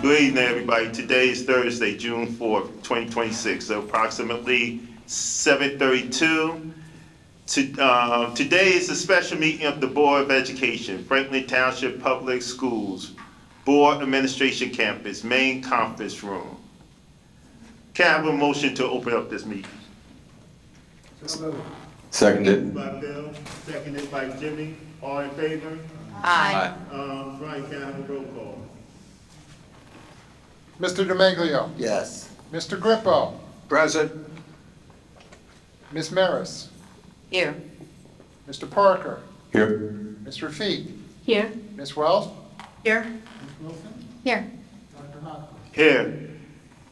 Good evening, everybody. Today is Thursday, June 4th, 2026, so approximately 7:32. Today is a special meeting of the Board of Education, Franklin Township Public Schools, Board Administration Campus, Main Conference Room. Can I have a motion to open up this meeting? Seconded. By Bill, seconded by Jimmy. All in favor? Aye. Brian, can I have a roll call? Mr. DeMaglio. Yes. Mr. Grippo. Present. Ms. Maris. Here. Mr. Parker. Here. Ms. Rafik. Here. Ms. Wells. Here. Here. Here,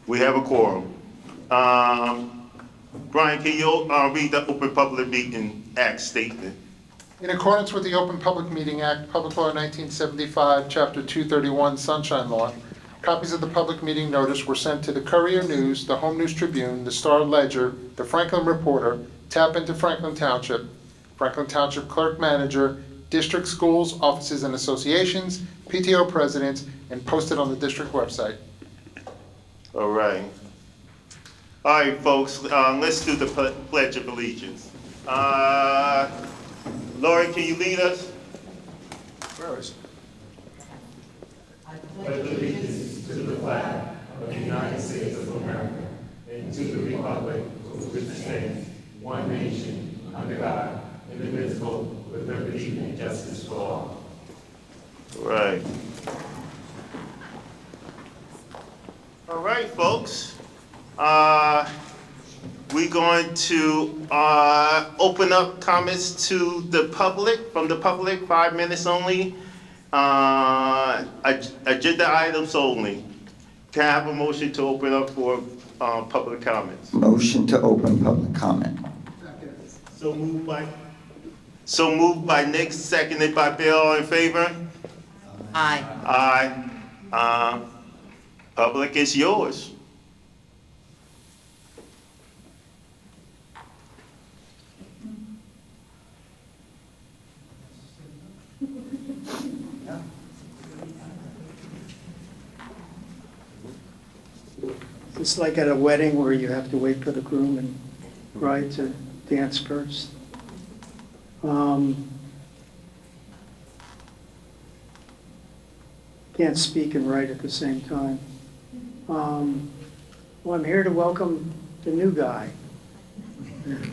we have a quorum. Brian, can you read the Open Public Meeting Act statement? In accordance with the Open Public Meeting Act, Public Law 1975, Chapter 231, Sunshine Law, copies of the public meeting notice were sent to the Courier News, the Home News Tribune, the Star Ledger, the Franklin Reporter, Tap into Franklin Township Clerk Manager, district schools, offices and associations, PTO presidents, and posted on the district website. All right. All right, folks, let's do the Pledge of Allegiance. Lori, can you lead us? Where is it? Pledge allegiance to the flag of the United States of America and to the republic for which it stands, one nation, under God, indivisible, with liberty and justice for all. Right. All right, folks. We're going to open up comments to the public, from the public, 5 minutes only. Agenda items only. Can I have a motion to open up for public comments? Motion to open public comment. So moved by Nick, seconded by Bill. All in favor? Aye. Aye. Public is yours. It's like at a wedding where you have to wait for the groom and bride to dance first. Can't speak and write at the same time. Well, I'm here to welcome the new guy.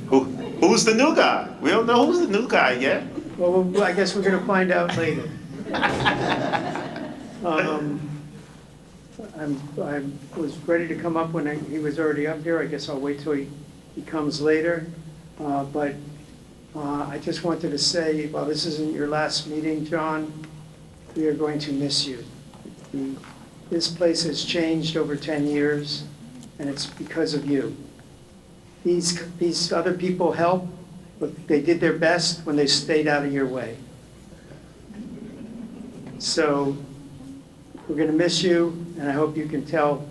Who's the new guy? We don't know who's the new guy yet. Well, I guess we're gonna find out later. I was ready to come up when he was already up here. I guess I'll wait till he comes later. But I just wanted to say, while this isn't your last meeting, John, we are going to miss you. This place has changed over 10 years, and it's because of you. These other people help, but they did their best when they stayed out of your way. So we're going to miss you, and I hope you can tell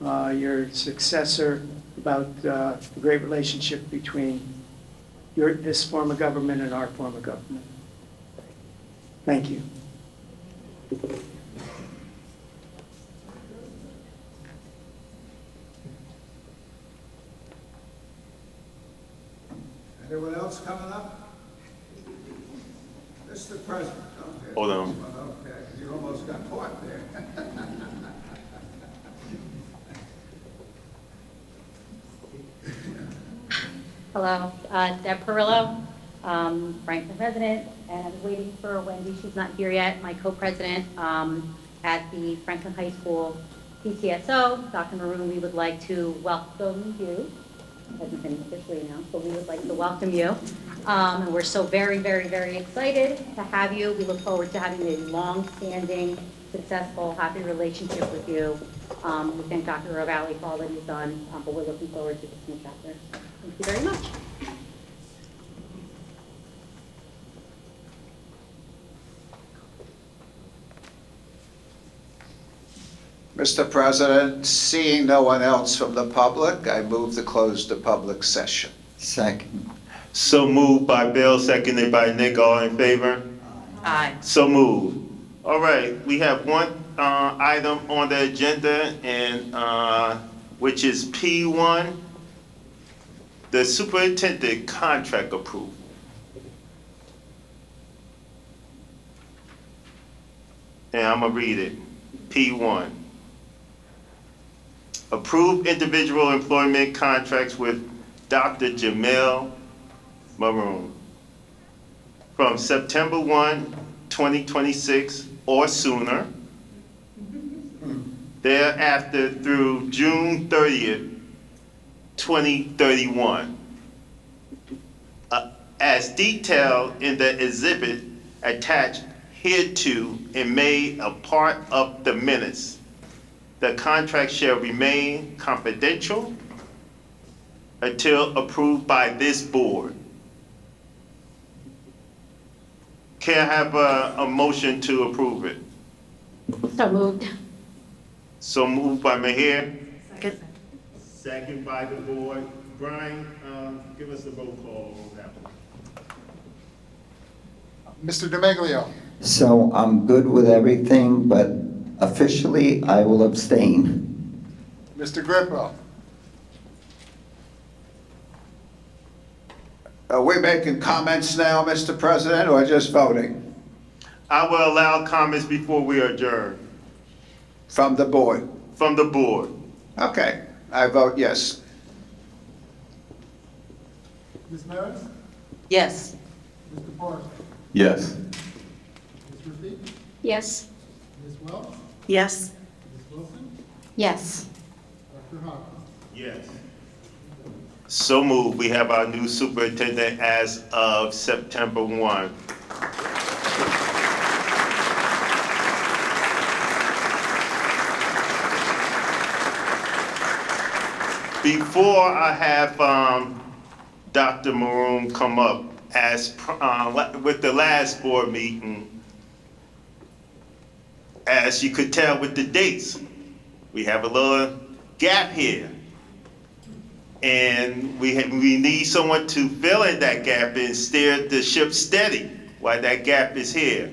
your successor about the great relationship between this form of government and our form of government. Thank you. Anyone else coming up? Mr. President. Okay. Hold on. Okay, you almost got caught there. Hello, Deb Perillo, Franklin resident, and I was waiting for Wendy, she's not here yet, my co-president at the Franklin High School PTSO. Dr. Maroun, we would like to welcome you. It hasn't been officially announced, but we would like to welcome you. And we're so very, very, very excited to have you. We look forward to having a long-standing, successful, happy relationship with you. We thank Dr. Rovalli for all that he's done, but we're looking forward to this new chapter. Thank you very much. Mr. President, seeing no one else from the public, I move to close the public session. Second. So moved by Bill, seconded by Nick. All in favor? Aye. So moved. All right, we have one item on the agenda, and which is P1, the superintendent contract approval. And I'm gonna read it. P1. Approve individual employment contracts with Dr. Jamil Maroun from September 1, 2026 or sooner, thereafter through June 30th, 2031, as detailed in the exhibit attached hereto and made a part of the minutes. The contract shall remain confidential until approved by this board. Can I have a motion to approve it? So moved. So moved by Mayor, Second. second by the board. Brian, give us the roll call on that one. Mr. DeMaglio. So I'm good with everything, but officially I will abstain. Mr. Grippo. Are we making comments now, Mr. President, or just voting? I will allow comments before we adjourn From the board? from the board. Okay, I vote yes. Ms. Maris? Yes. Mr. Forrester? Yes. Ms. Rafiq? Yes. Ms. Wells? Yes. Ms. Wilson? Yes. Dr. Hopkins? Yes. So moved. We have our new superintendent as of September 1. Before I have Dr. Maroun come up, as with the last board meeting, as you could tell with the dates, we have a little gap here. And we need someone to fill in that gap and steer the ship steady while that gap is here.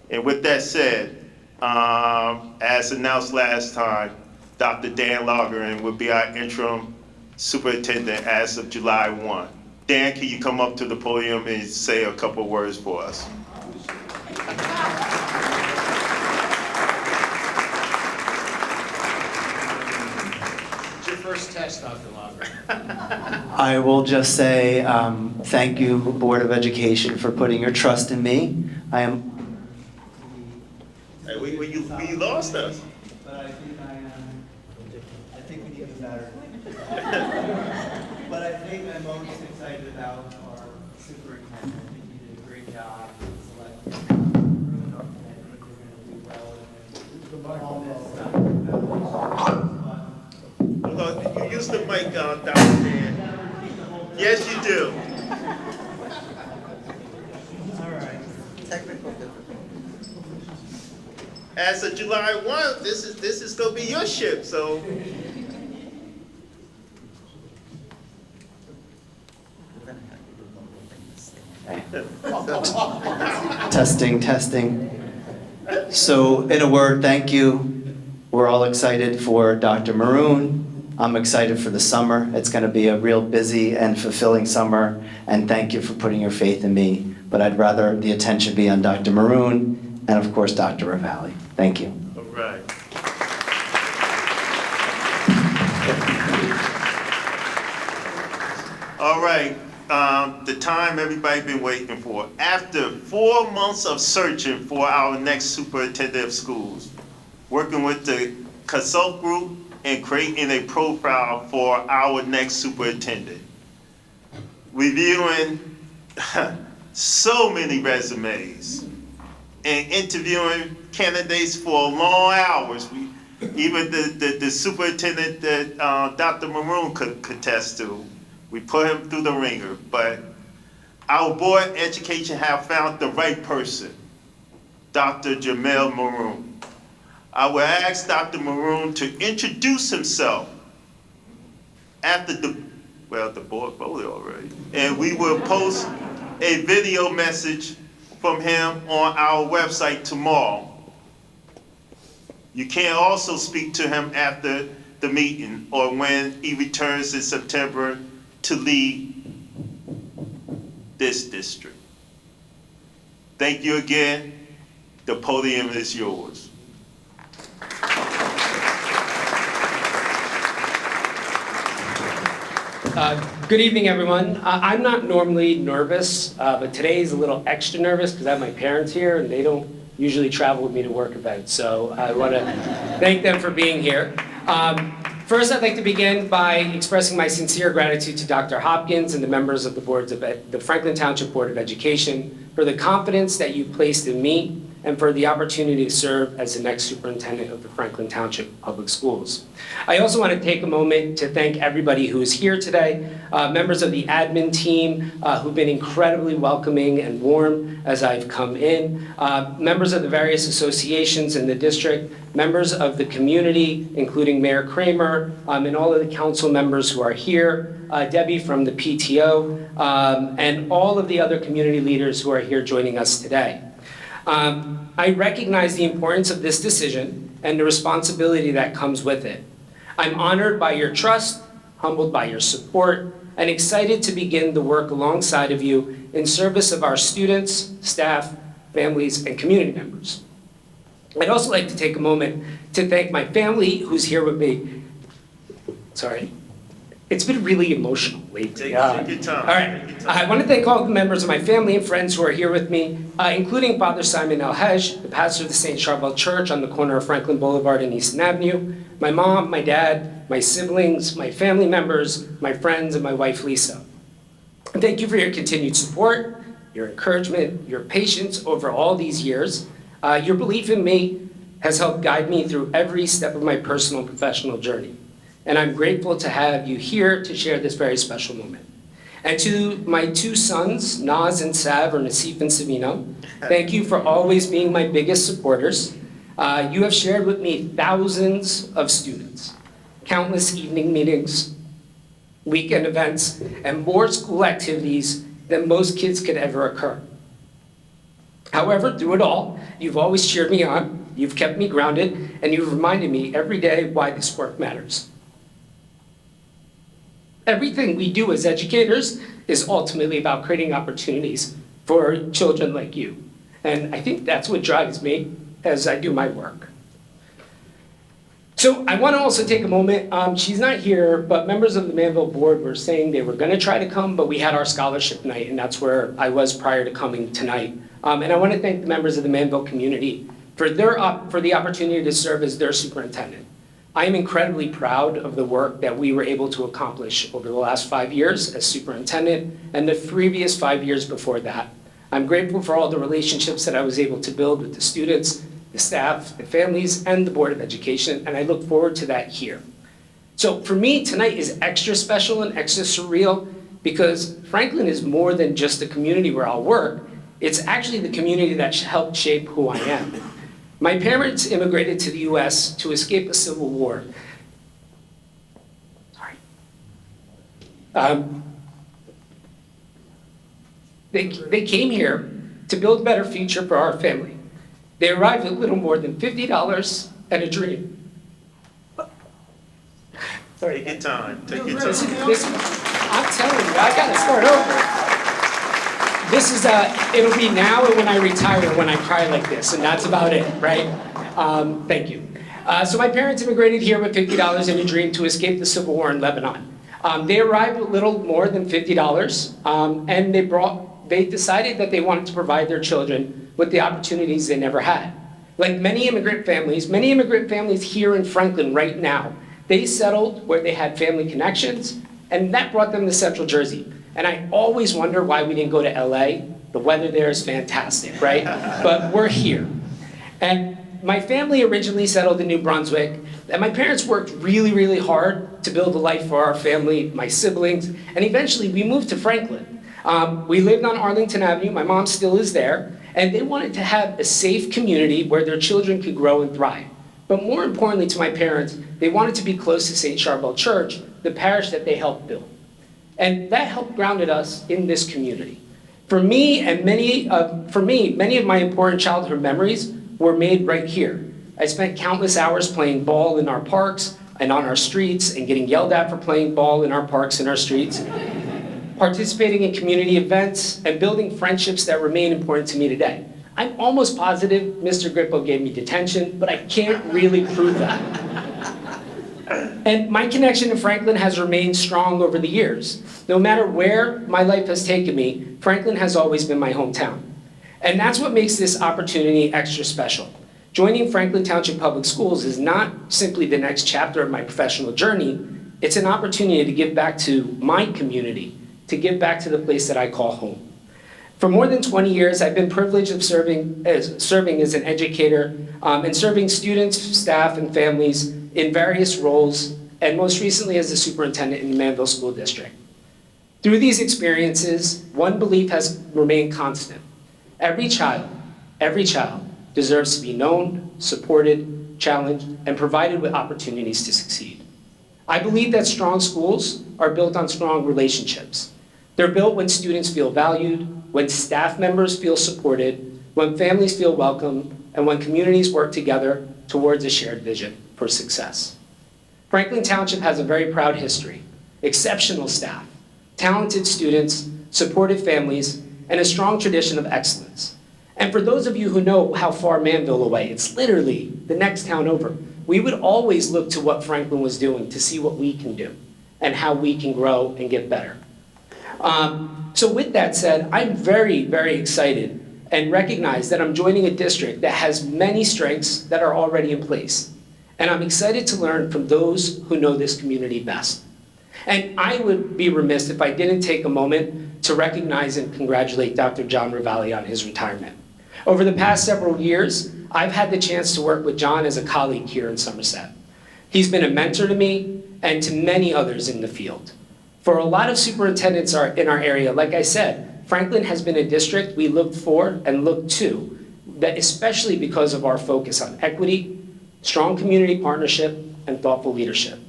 And with that said, as announced last time, Dr. Dan Lagerin will be our interim superintendent as of July 1. Dan, can you come up to the podium and say a couple words for us? First test, Dr. Lager. I will just say thank you, Board of Education, for putting your trust in me. I am. Hey, you lost us. But I think I think we need to do better. But I think I'm most excited about our superintendent. I think he did a great job selecting. I think you're going to do well. All this stuff. You use the mic, Dr. Dan. Yes, you do. All right. As of July 1, this is gonna be your ship, so. Testing. So, in a word, thank you. We're all excited for Dr. Maroun. I'm excited for the summer. It's going to be a real busy and fulfilling summer, and thank you for putting your faith in me. But I'd rather the attention be on Dr. Maroun and, of course, Dr. Ravalli. Thank you. All right. All right. The time everybody's been waiting for. After 4 months of searching for our next superintendent of schools, working with the consult group and creating a profile for our next superintendent. Reviewing so many resumes and interviewing candidates for long hours. Even the superintendent that Dr. Maroun could contest to, we put him through the ringer, but our board of education have found the right person, Dr. Jamil Maroun. I will ask Dr. Maroun to introduce himself after the board voted already. And we will post a video message from him on our website tomorrow. You can also speak to him after the meeting or when he returns in September to lead this district. Thank you again. The podium is yours. Good evening, everyone. I'm not normally nervous, but today is a little extra nervous because I have my parents here and they don't usually travel with me to work events. So I want to thank them for being here. First, I'd like to begin by expressing my sincere gratitude to Dr. Hopkins and the members of the Franklin Township Board of Education for the confidence that you placed in me and for the opportunity to serve as the next superintendent of the Franklin Township Public Schools. I also want to take a moment to thank everybody who is here today, members of the admin team who've been incredibly welcoming and warm as I've come in, members of the various associations in the district, members of the community, including Mayor Kramer, and all of the council members who are here, Debbie from the PTO, and all of the other community leaders who are here joining us today. I recognize the importance of this decision and the responsibility that comes with it. I'm honored by your trust, humbled by your support, and excited to begin the work alongside of you in service of our students, staff, families, and community members. I'd also like to take a moment to thank my family who's here with me. Sorry. It's been really emotional lately. Take your time. All right. I want to thank all the members of my family and friends who are here with me, including Father Simon El-Haj, the pastor of the St. Charbel Church on the corner of Franklin Boulevard and Easton Avenue, my mom, my dad, my siblings, my family members, my friends, and my wife, Lisa. And thank you for your continued support, your encouragement, your patience over all these years. Your belief in me has helped guide me through every step of my personal and professional journey. And I'm grateful to have you here to share this very special moment. And to my two sons, Naz and Sav, or Nasif and Savino, thank you for always being my biggest supporters. You have shared with me thousands of students, countless evening meetings, weekend events, and more school activities than most kids could ever occur. However, through it all, you've always cheered me on, you've kept me grounded, and you've reminded me every day why this work matters. Everything we do as educators is ultimately about creating opportunities for children like you. And I think that's what drives me as I do my work. So I want to also take a moment, she's not here, but members of the Manville board were saying they were going to try to come, but we had our scholarship night, and that's where I was prior to coming tonight. And I want to thank the members of the Manville community for the opportunity to serve as their superintendent. I am incredibly proud of the work that we were able to accomplish over the last 5 years as superintendent and the previous 5 years before that. I'm grateful for all the relationships that I was able to build with the students, the staff, the families, and the Board of Education, and I look forward to that here. So for me, tonight is extra special and extra surreal because Franklin is more than just a community where I'll work. It's actually the community that helped shape who I am. My parents immigrated to the U.S. to escape a civil war. They came here to build a better future for our family. They arrived with little more than $50 and a dream. Sorry. Take your time. Take your time. I'm telling you, I gotta start over. This is, it'll be now and when I retire when I cry like this, and that's about it, right? Thank you. So my parents immigrated here with $50 and a dream to escape the civil war in Lebanon. They arrived with little more than $50, and they decided that they wanted to provide their children with the opportunities they never had. Like many immigrant families here in Franklin right now, they settled where they had family connections, and that brought them to Central Jersey. And I always wonder why we didn't go to LA. The weather there is fantastic, right? But we're here. And my family originally settled in New Brunswick, and my parents worked really, really hard to build a life for our family, my siblings, and eventually we moved to Franklin. We lived on Arlington Avenue, my mom still is there, and they wanted to have a safe community where their children could grow and thrive. But more importantly to my parents, they wanted to be close to St. Charbel Church, the parish that they helped build. And that helped grounded us in this community. For me, many of my important childhood memories were made right here. I spent countless hours playing ball in our parks and on our streets and getting yelled at for playing ball in our parks and our streets, participating in community events, and building friendships that remain important to me today. I'm almost positive Mr. Grippo gave me detention, but I can't really prove that. And my connection to Franklin has remained strong over the years. No matter where my life has taken me, Franklin has always been my hometown. And that's what makes this opportunity extra special. Joining Franklin Township Public Schools is not simply the next chapter of my professional journey, it's an opportunity to give back to my community, to give back to the place that I call home. For more than 20 years, I've been privileged of serving as an educator and serving students, staff, and families in various roles, and most recently as the superintendent in the Manville School District. Through these experiences, one belief has remained constant. Every child deserves to be known, supported, challenged, and provided with opportunities to succeed. I believe that strong schools are built on strong relationships. They're built when students feel valued, when staff members feel supported, when families feel welcome, and when communities work together towards a shared vision for success. Franklin Township has a very proud history, exceptional staff, talented students, supportive families, and a strong tradition of excellence. And for those of you who know how far Manville away, it's literally the next town over. We would always look to what Franklin was doing to see what we can do and how we can grow and get better. So with that said, I'm very, very excited and recognize that I'm joining a district that has many strengths that are already in place. And I'm excited to learn from those who know this community best. And I would be remiss if I didn't take a moment to recognize and congratulate Dr. John Ravalli on his retirement. Over the past several years, I've had the chance to work with John as a colleague here in Somerset. He's been a mentor to me and to many others in the field. For a lot of superintendents in our area, like I said, Franklin has been a district we looked for and looked to, that especially because of our focus on equity, strong community partnership, and thoughtful leadership.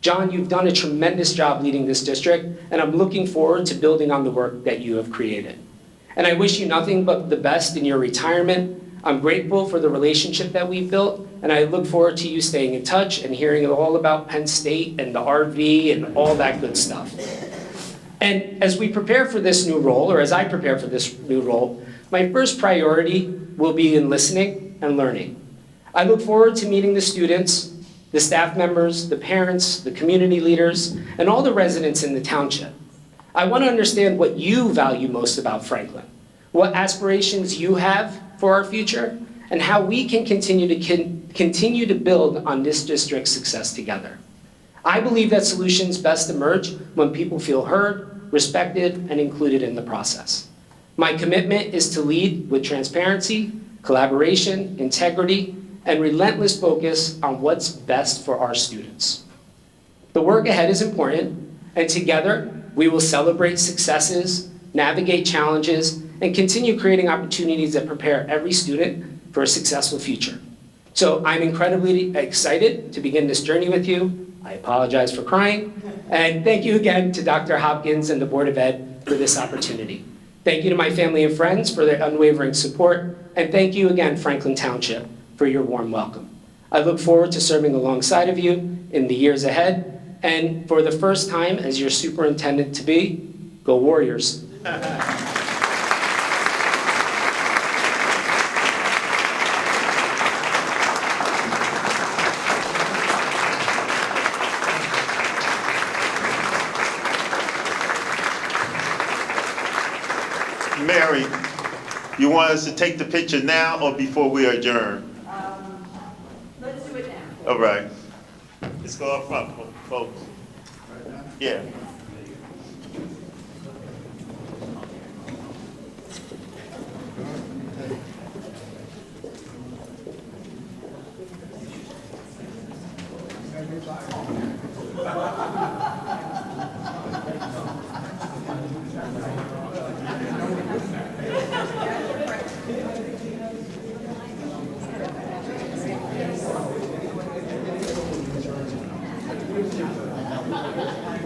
John, you've done a tremendous job leading this district, and I'm looking forward to building on the work that you have created. And I wish you nothing but the best in your retirement. I'm grateful for the relationship that we've built, and I look forward to you staying in touch and hearing all about Penn State and the RV and all that good stuff. And as we prepare for this new role, or as I prepare for this new role, my first priority will be in listening and learning. I look forward to meeting the students, the staff members, the parents, the community leaders, and all the residents in the township. I want to understand what you value most about Franklin, what aspirations you have for our future, and how we can continue to build on this district's success together. I believe that solutions best emerge when people feel heard, respected, and included in the process. My commitment is to lead with transparency, collaboration, integrity, and relentless focus on what's best for our students. The work ahead is important, and together we will celebrate successes, navigate challenges, and continue creating opportunities that prepare every student for a successful future. So I'm incredibly excited to begin this journey with you. I apologize for crying, and thank you again to Dr. Hopkins and the Board of Ed for this opportunity. Thank you to my family and friends for their unwavering support, and thank you again, Franklin Township, for your warm welcome. I look forward to serving alongside of you in the years ahead, and for the first time as your superintendent-to-be, go Warriors. Mary, you want us to take the picture now or before we adjourn? Let's do it now. All right. Let's go up front, folks. Yeah.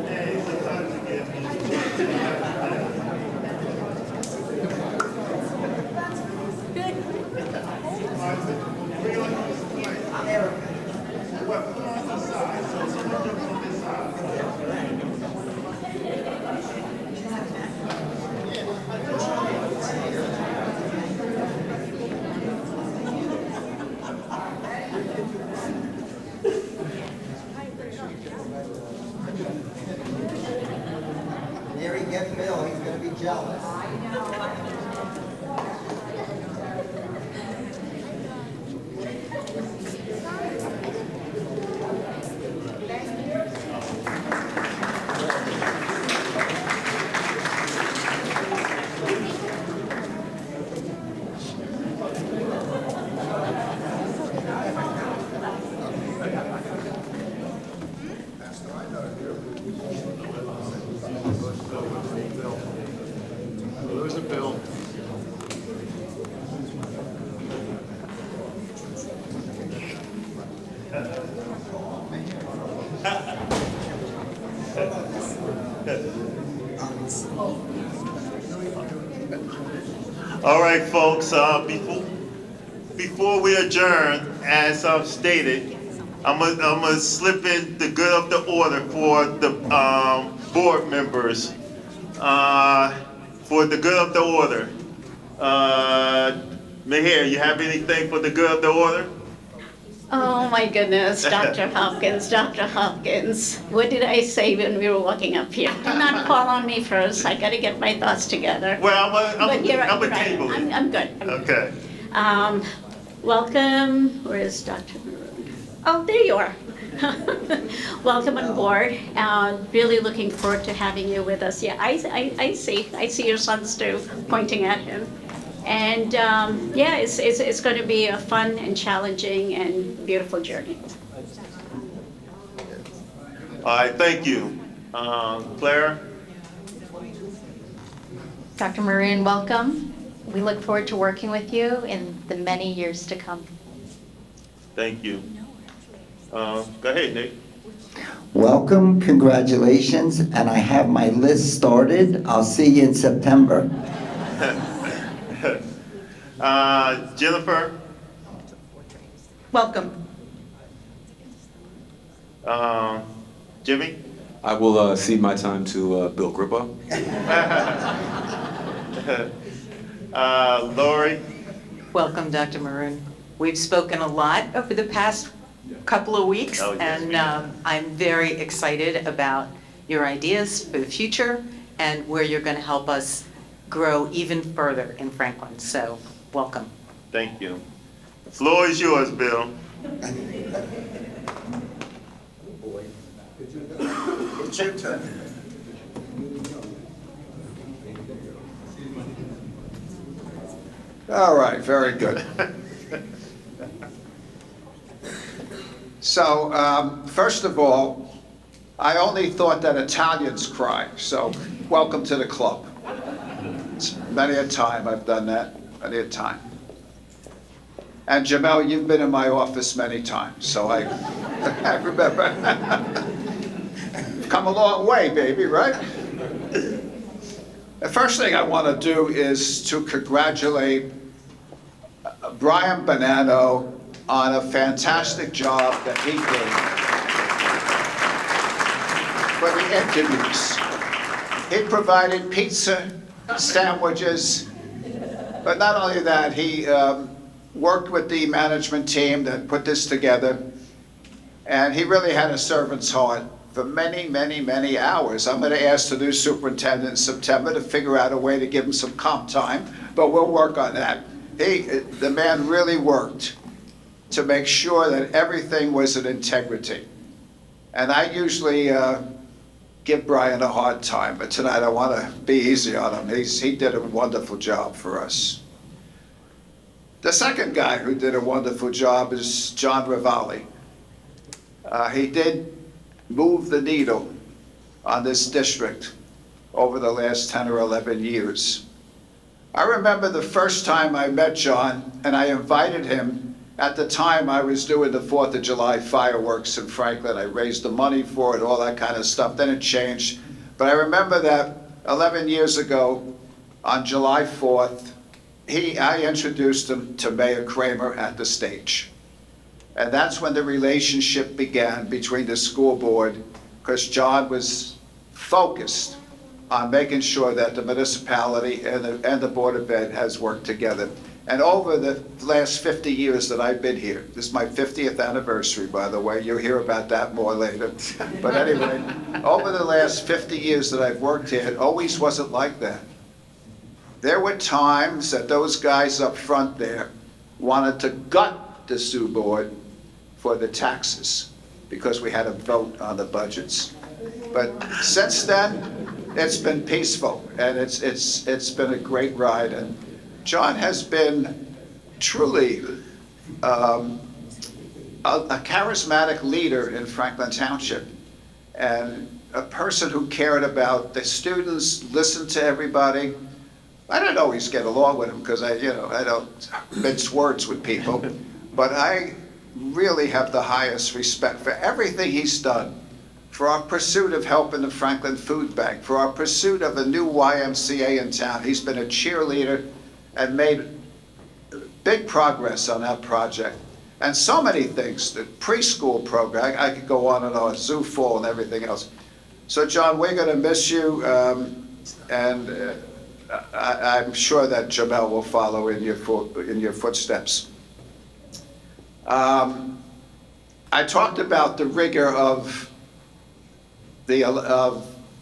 Hey, All right, folks, before we adjourn, as I've stated, I'm gonna slip in the good of the order for the board members. For the good of the order. Mihir, you have anything for the good of the order? Oh, my goodness, Dr. Hopkins, Dr. Hopkins. What did I say when we were walking up here? Do not call on me first. I gotta get my thoughts together. Well, But you're right, I'm you're a right. table. I'm good. Okay. Welcome, where is Dr. Maroun? Oh, there you are. Welcome on board. Really looking forward to having you with us. Yeah, I see your sons too, pointing at him. And yeah, it's going to be a fun and challenging and beautiful journey. All right, thank you. Clara? Dr. Maroun, welcome. We look forward to working with you in the many years to come. Thank you. Go ahead, Nick. Welcome, congratulations, and I have my list started. I'll see you in September. Jennifer? Welcome. Jimmy? I will cede my time to Bill Grippa. Lori? Welcome, Dr. Maroun. We've spoken a lot over the past couple of weeks, Oh, yes, and we have. I'm very excited about your ideas for the future and where you're going to help us grow even further in Franklin. So, welcome. Thank you. The floor is yours, Bill. It's your turn. All right, very good. So, first of all, I only thought that Italians cry, so welcome to the club. It's many a time I've done that, many a time. And Jamil, you've been in my office many times, so I remember. Come a long way, baby, right? The first thing I want to do is to congratulate Brian Bonanno on a fantastic job that he did for the interviews. He provided pizza, sandwiches, but not only that, he worked with the management team that put this together, and he really had a servant's heart for many, many, many hours. I'm going to ask the new superintendent in September to figure out a way to give him some comp time, but we'll work on that. The man really worked to make sure that everything was in integrity. And I usually give Brian a hard time, but tonight I want to be easy on him. He did a wonderful job for us. The second guy who did a wonderful job is John Rivalli. He did move the needle on this district over the last 10 or 11 years. I remember the first time I met John, and I invited him. At the time, I was doing the 4th of July fireworks in Franklin. I raised the money for it, all that kind of stuff. Then it changed. But I remember that 11 years ago, on July 4th, I introduced him to Mayor Kramer at the stage. And that's when the relationship began between the school board, because John was focused on making sure that the municipality and the Board of Ed has worked together. And over the last 50 years that I've been here, this is my 50th anniversary, by the way, you'll hear about that more later. But anyway, over the last 50 years that I've worked here, it always wasn't like that. There were times that those guys up front there wanted to gut the Sioux Board for the taxes because we had a vote on the budgets. But since then, it's been peaceful, and it's been a great ride. And John has been truly a charismatic leader in Franklin Township, and a person who cared about the students, listened to everybody. I didn't always get along with him because I don't mince words with people, but I really have the highest respect for everything he's done, for our pursuit of helping the Franklin Food Bank, for our pursuit of a new YMCA in town. He's been a cheerleader and made big progress on that project. And so many things, the preschool program, I could go on and on, Zoo Fall and everything else. So John, we're gonna miss you, and I'm sure that Jamil will follow in your footsteps. I talked about the rigor of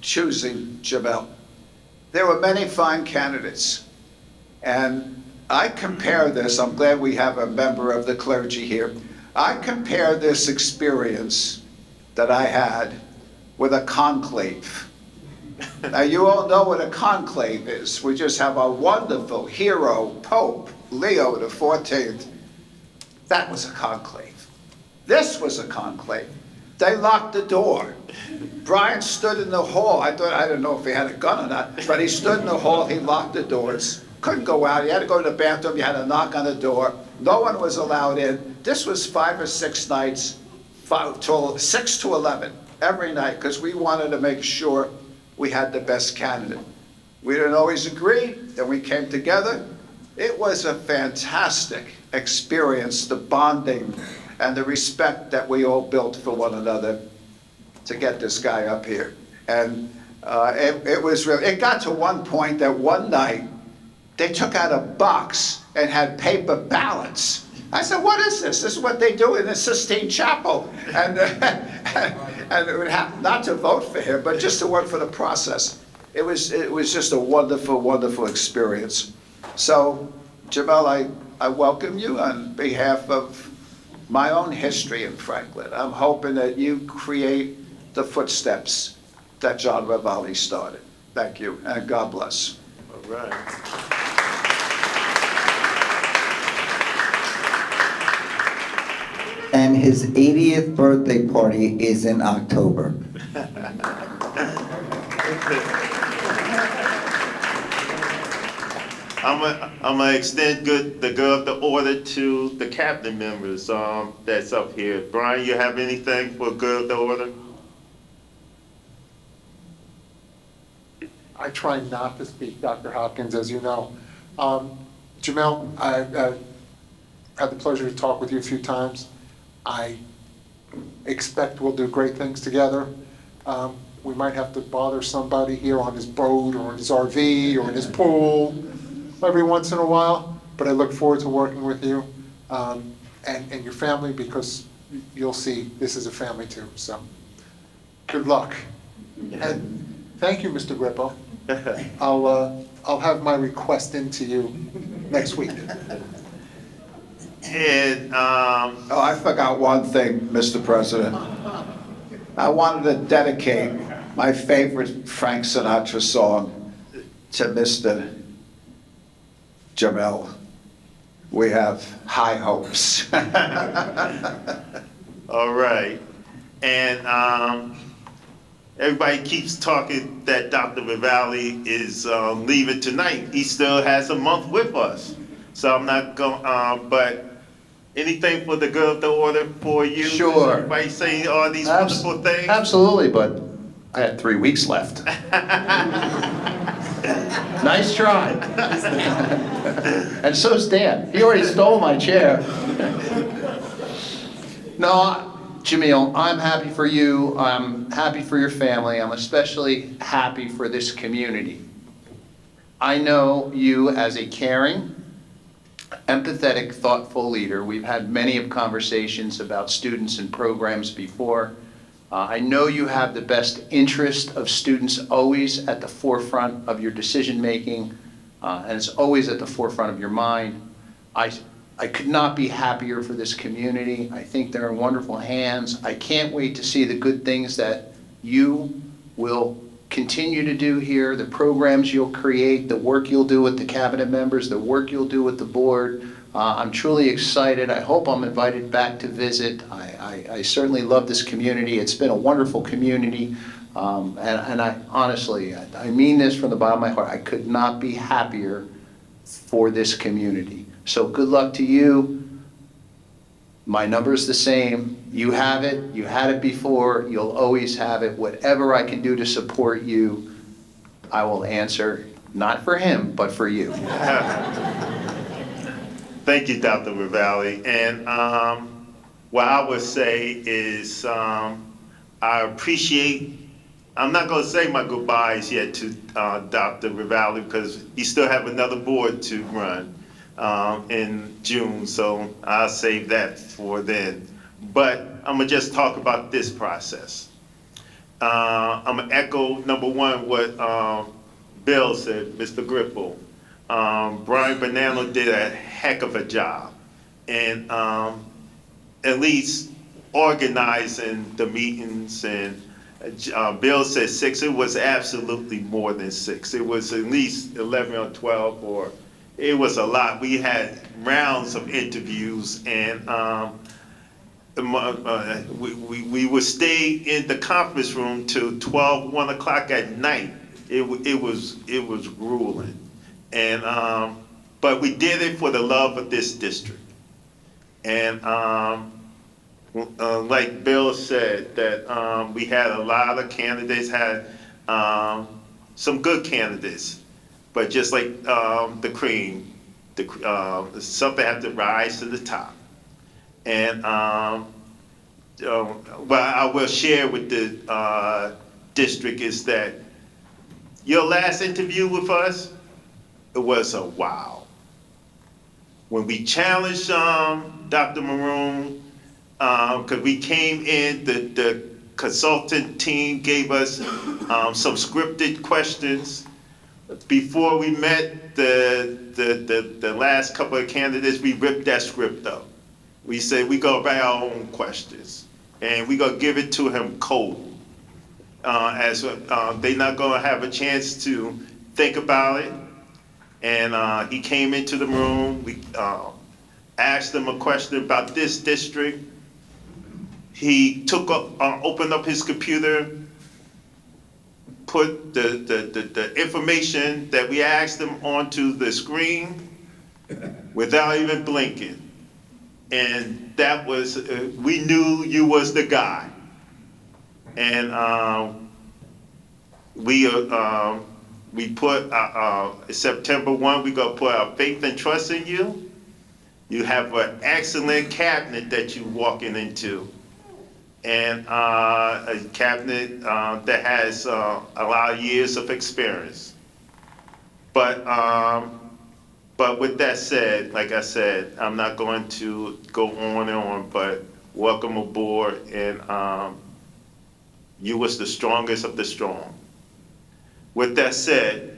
choosing Jamil. There were many fine candidates, and I compare this, I'm glad we have a member of the clergy here. I compare this experience that I had with a conclave. Now, you all know what a conclave is. We just have a wonderful hero, Pope Leo XIV. That was a conclave. This was a conclave. They locked the door. Brian stood in the hall. I didn't know if he had a gun or not, but he stood in the hall, he locked the doors. Couldn't go out, you had to go to the bathroom, you had to knock on the door. No one was allowed in. This was 5 or 6 nights, 6 to 11, every night, because we wanted to make sure we had the best candidate. We didn't always agree, then we came together. It was a fantastic experience, the bonding and the respect that we all built for one another to get this guy up here. And it was really, it got to one point that one night, they took out a box and had paper ballots. I said, what is this? This is what they do in the Sistine Chapel. And it would have not to vote for him, but just to work for the process. It was just a wonderful, wonderful experience. So, Jamil, I welcome you on behalf of my own history in Franklin. I'm hoping that you create the footsteps that John Ravalli started. Thank you, and God bless. All right. And his 80th birthday party is in October. I'm gonna extend the good of the order to the cabinet members that's up here. Brian, you have anything for good of the order? I try not to speak, Dr. Hopkins, as you know. Jamil, I've had the pleasure to talk with you a few times. I expect we'll do great things together. We might have to bother somebody here on his boat or in his RV or in his pool every once in a while, but I look forward to working with you and your family, because you'll see this is a family too, so good luck. And thank you, Mr. Grippo. I'll have my request into you next week. And Oh, I forgot one thing, Mr. President. I wanted to dedicate my favorite Frank Sinatra song to Mr. Jamil. We have high hopes. all right. And everybody keeps talking that Dr. Ravalli is leaving tonight. He still has a month with us. So I'm not going, but anything for the good of the order for you? Sure. Everybody saying all these wonderful things? Absolutely, but I had 3 weeks left. Nice try. And so's Dan. He already stole my chair. No, Jamil, I'm happy for you. I'm happy for your family. I'm especially happy for this community. I know you as a caring, empathetic, thoughtful leader. We've had many of conversations about students and programs before. I know you have the best interest of students always at the forefront of your decision-making. and it's always at the forefront of your mind. I could not be happier for this community. I think they're in wonderful hands. I can't wait to see the good things that you will continue to do here, the programs you'll create, the work you'll do with the cabinet members, the work you'll do with the board. I'm truly excited. I hope I'm invited back to visit. I certainly love this community. It's been a wonderful community. And I honestly, I mean this from the bottom of my heart. I could not be happier for this community. So good luck to you. My number's the same. You have it. You had it before. You'll always have it. Whatever I can do to support you, I will answer, not for him, but for you. Thank you, Dr. Ravalli. And what I would say is I appreciate, I'm not going to say my goodbyes yet to Dr. Ravalli because he still have another board to run in June, so I'll save that for then. But I'm going to just talk about this process. I'm going to echo, number one, what Bill said, Mr. Gripple. Brian Bonanno did a heck of a job in at least organizing the meetings, and Bill said 6. It was absolutely more than 6. It was at least 11 or 12, or it was a lot. We had rounds of interviews, and we would stay in the conference room till 12, 1 o'clock at night. It was grueling. And, but we did it for the love of this district. And like Bill said, that we had a lot of candidates, had some good candidates, but just like the cream, something had to rise to the top. And what I will share with the district is that your last interview with us, it was a wow. When we challenged Dr. Maroun, because we came in, the consultant team gave us some scripted questions. Before we met the last couple of candidates, we ripped that script up. We said we gonna write our own questions, and we gonna give it to him cold. As they're not gonna have a chance to think about it. And he came into the room, we asked him a question about this district. He opened up his computer, put the information that we asked him onto the screen without even blinking. And that was, we knew you was the guy. And we put September 1, we're gonna put our faith and trust in you. You have an excellent cabinet that you're walking into. And a cabinet that has a lot of years of experience. But with that said, like I said, I'm not going to go on and on, but welcome aboard, and you was the strongest of the strong. With that said,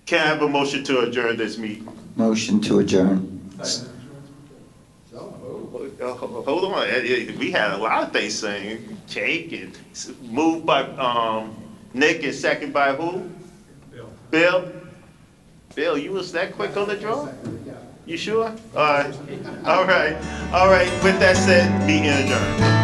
can I have a motion to adjourn this meeting? Motion to adjourn. Hold on, we had a lot of things saying, Jake, and moved by Nick and second by who? Bill. Bill, you was that quick on the draw? You sure? All right, with that said, meeting adjourned.